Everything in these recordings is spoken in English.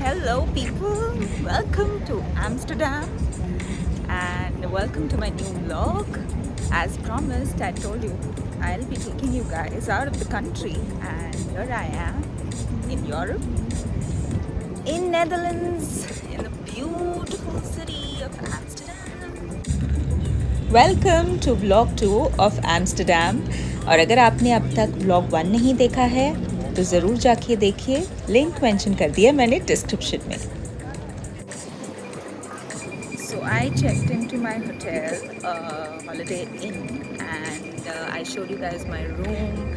Hello, people. Welcome to Amsterdam and welcome to my new vlog. As promised, I told you I'll be taking you guys out of the country, and here I am in Europe, in Netherlands, in the beautiful city of Amsterdam. Welcome to vlog 2 of Amsterdam. और अगर आपने अब तक vlog 1 नहीं देखा है तो ज़रूर जाके देखिए, लिंक मेंशन कर दिया मैंने डिस्क्रिप्शन में. So I checked into my hotel, Holiday Inn, and I showed you guys my room.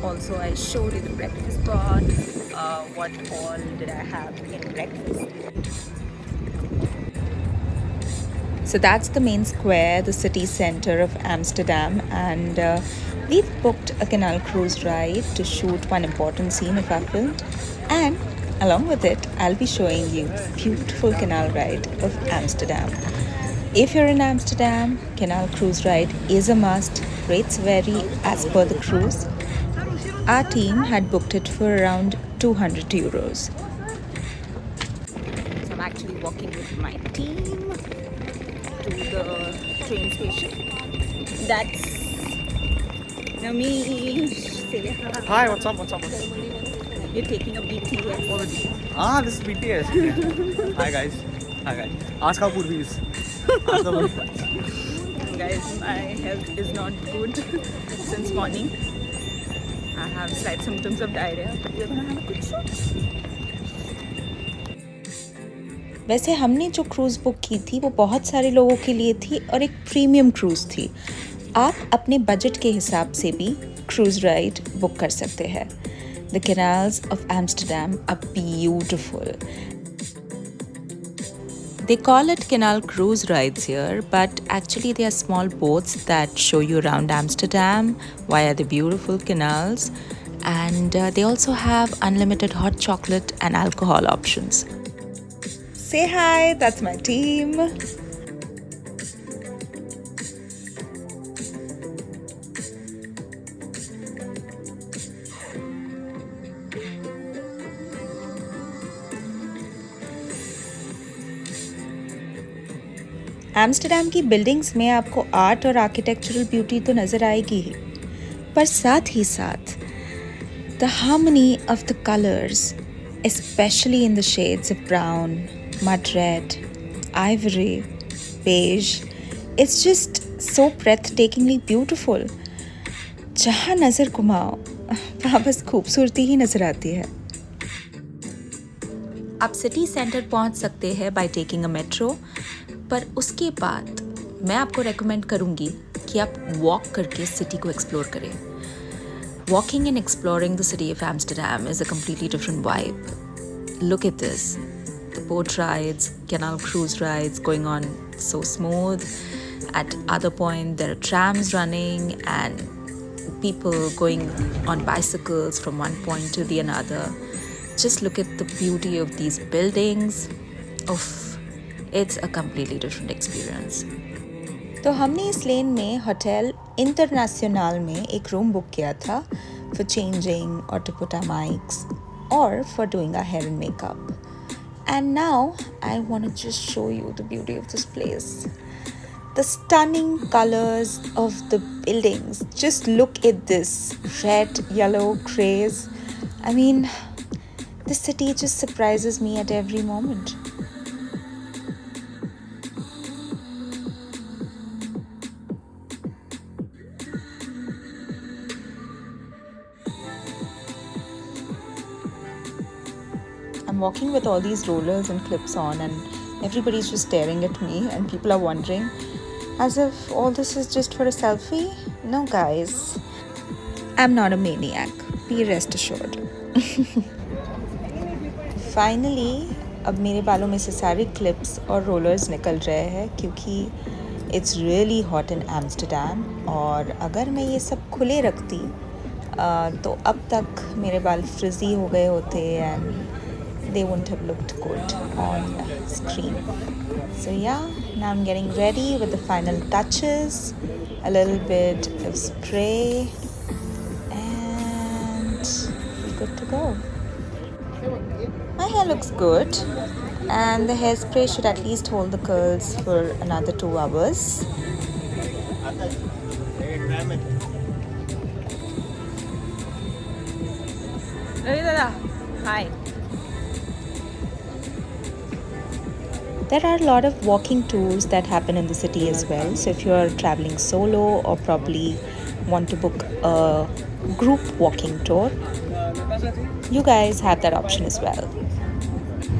Also, I showed you the breakfast spot. What all did I have in breakfast? So that's the main square, the city center of Amsterdam, and we've booked a canal cruise ride to shoot one important scene of our film, and along with it, I'll be showing you the beautiful canal ride of Amsterdam. If you're in Amsterdam, canal cruise ride is a must. Rates vary as per the cruise. Our team had booked it for around 200 euros. So I'm actually walking with my team to the train station. That's Namish. Say hi. Hi, what's up? You're taking a BTS. This is BTS. Hi guys. Ask how Purvis. Ask the Guys, my health is not good since morning. I have slight symptoms of diarrhea. We're gonna have a good shoot. वैसे हमने जो cruise book की थी वो बहुत सारे लोगों के लिए थी और एक प्रीमियम क्रूज़ थी. आप अपने बजट के हिसाब से भी क्रूज़ राइड बुक कर सकते हैं. The canals of Amsterdam are beautiful. They call it canal cruise rides here, but actually they are small boats that show you around Amsterdam via the beautiful canals, and they also have unlimited hot chocolate and alcohol options. Say hi, that's my team. Amsterdam की buildings में आपको art और architectural beauty तो नज़र आएगी ही, पर साथ ही साथ the harmony of the colours, especially in the shades of brown, mud red, ivory, beige, it's just so breathtakingly beautiful. जहाँ नज़र घुमाओ वहाँ बस खूबसूरती ही नज़र आती है. आप सिटी सेंटर पहुँच सकते हैं बाय टेकिंग अ मेट्रो, पर उसके बाद मैं आपको रेकमेंड करूँगी कि आप वॉक करके सिटी को एक्सप्लोर करें. Walking and exploring the city of Amsterdam is a completely different vibe. Look at this. The boat rides, canal cruise rides going on so smooth. At other point, there are trams running and people going on bicycles from one point to the another. Just look at the beauty of these buildings. It's a completely different experience. तो हमने इस लेन में hotel international में एक room book किया था for changing or to put our mics or for doing our hair and makeup. And now I want to just show you the beauty of this place. The stunning colors of the buildings. Just look at this red, yellow, grays. I mean, the city just surprises me at every moment. I'm walking with all these rollers and clips on, and everybody's just staring at me, and people are wondering as if all this is just for a selfie. No, guys, I'm not a maniac. Be rest assured. Finally, अब मेरे बालों में से सारे clips और rollers निकल रहे हैं क्योंकि it's really hot in Amsterdam. और अगर मैं ये सब खुले रखती तो अब तक मेरे बाल फ्रिजी हो गए होते and they wouldn't have looked good on screen. So yeah, now I'm getting ready with the final touches, a little bit of spray, and we're good to go. My hair looks good, and the hairspray should at least hold the curls for another 2 hours. Hi. There are a lot of walking tours that happen in the city as well. So if you are traveling solo or probably want to book a group walking tour, you guys have that option as well.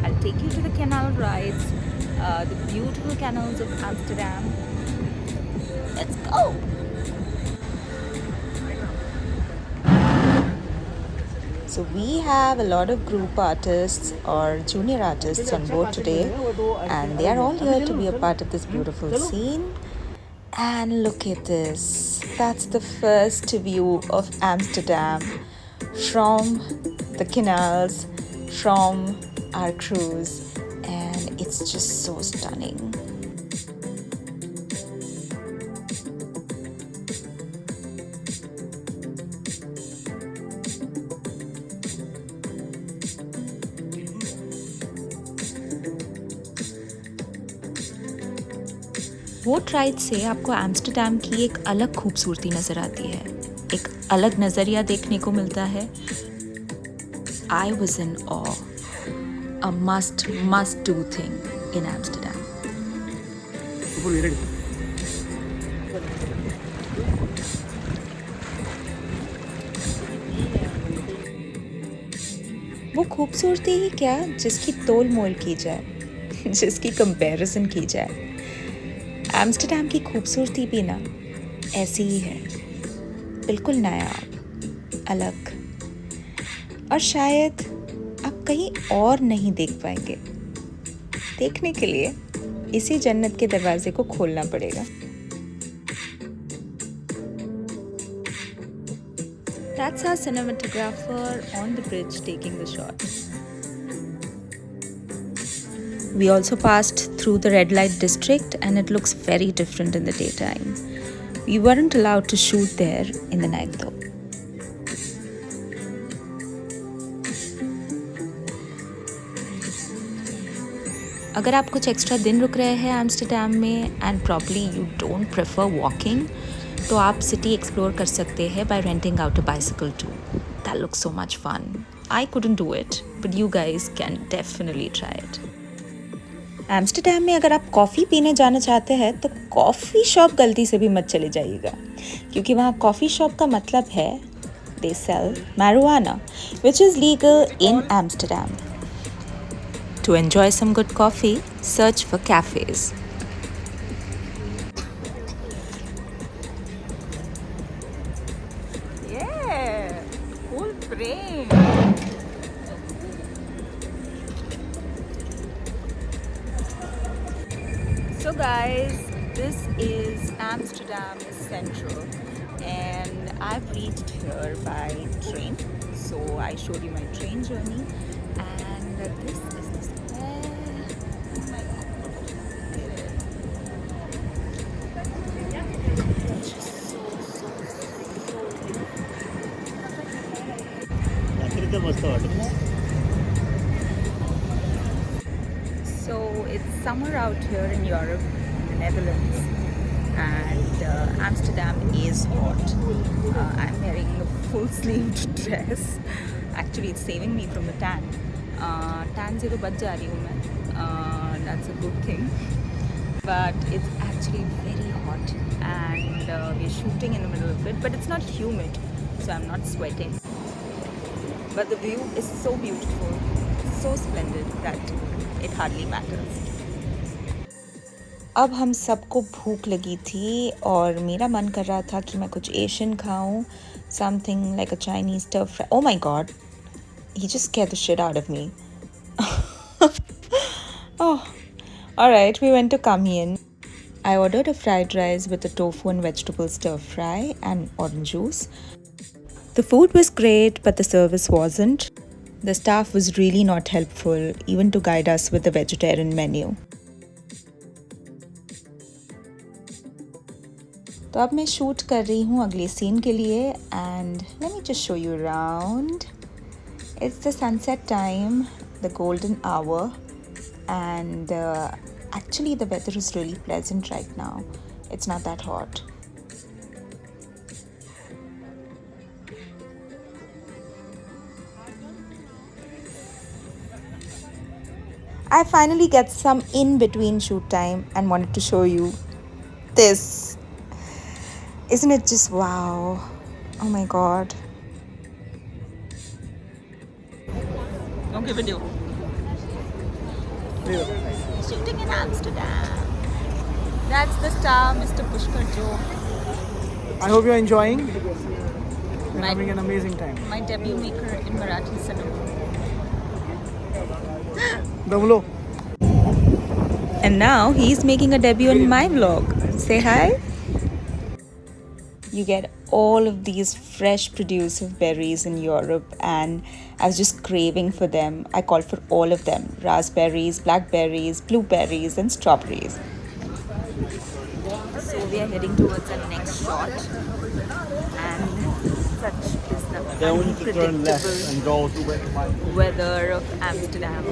I'll take you to the canal rides, the beautiful canals of Amsterdam. Let's go! So we have a lot of group artists or junior artists on board today, and they are all here to be a part of this beautiful scene. And look at this. That's the first view of Amsterdam from the canals, from our cruise, and it's just so stunning. Boat ride से आपको Amsterdam की एक अलग खूबसूरती नज़र आती है, एक अलग नज़रिया देखने को मिलता है. I was in uh, a must do thing in Amsterdam. वो खूबसूरती ही क्या जिसकी तोल मोल की जाए, जिसकी कंपैरिजन की जाए. एम्स्टर्डम की खूबसूरती भी ना ऐसी ही है, बिल्कुल नया, अलग, और शायद आप कहीं और नहीं देख पाएंगे. देखने के लिए इसी जन्नत के दरवाजे को खोलना पड़ेगा. That's our cinematographer on the bridge taking the shot. We also passed through the red light district, and it looks very different in the daytime. We weren't allowed to shoot there in the night though. अगर आप कुछ extra दिन रुक रहे हैं Amsterdam में and probably you don't prefer walking, तो आप सिटी एक्सप्लोर कर सकते हैं by renting out a bicycle too. That looks so much fun. I couldn't do it, but you guys can definitely try it. Amsterdam में अगर आप coffee पीने जाना चाहते हैं तो कॉफ़ी शॉप गलती से भी मत चले जाइएगा, क्योंकि वहाँ कॉफ़ी शॉप का मतलब है they sell marijuana, which is legal in Amsterdam. To enjoy some good coffee, search for cafes. Yeah, full frame. So guys, this is Amsterdam Central, and I've reached here by train. So I showed you my train journey, and this is the square. Oh my God. Just so So it's summer out here in Europe, in the Netherlands, and Amsterdam is hot. I'm wearing a full-sleeved dress. Actually, it's saving me from the tan. Tan से तो बच जा रही हूँ मैं. That's a good thing. But it's actually very hot, and we're shooting in the middle of it. But it's not humid, so I'm not sweating. But the view is so beautiful, so splendid that it hardly matters. अब हम सबको भूख लगी थी और मेरा मन कर रहा था कि मैं कुछ एशियन खाऊं, something like a Chinese stir fry. Oh my God, he just scared the shit out of me. Oh, all right, we went to Kamian. I ordered a fried rice with a tofu and vegetable stir fry and orange juice. The food was great, but the service wasn't. The staff was really not helpful, even to guide us with the vegetarian menu. तो अब मैं shoot कर रही हूँ अगले scene के लिए, and let me just show you around. It's the sunset time, the golden hour, and actually the weather is really pleasant right now. It's not that hot. I finally get some in between shoot time and wanted to show you this. Isn't it just wow? Oh my god. Okay, video. Shooting in Amsterdam. That's the star, Mr. Pushkar Joe. I hope you're enjoying. We're having an amazing time. My debut maker in Marathi cinema. Damlo. And now he's making a debut in my vlog. Say hi. You get all of these fresh produce of berries in Europe, and I was just craving for them. I called for all of them: raspberries, blackberries, blueberries, and strawberries. So we are heading towards our next shot, and such is the unpredictable weather of Amsterdam.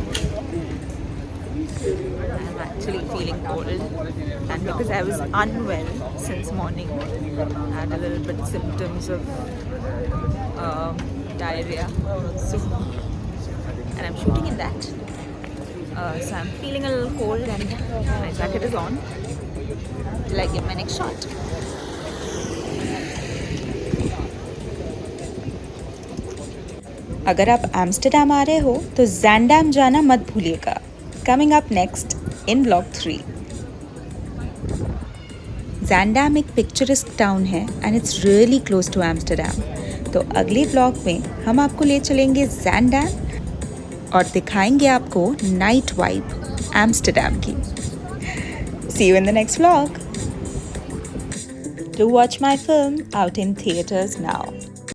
I'm actually feeling cold, and because I was unwell since morning, I had a little bit symptoms of diarrhea, so, and I'm shooting in that, so I'm feeling a little cold, and my jacket is on till I get my next shot. अगर आप Amsterdam आ रहे हो तो ज़ैंडम जाना मत भूलिएगा. Coming up next in vlog 3. ज़ैंडम एक picturesque town है and it's really close to Amsterdam. तो अगले vlog में हम आपको ले चलेंगे ज़ैंडम और दिखाएंगे आपको नाइट वाइब एम्स्टर्डम की. See you in the next vlog. Do watch my film out in theaters now.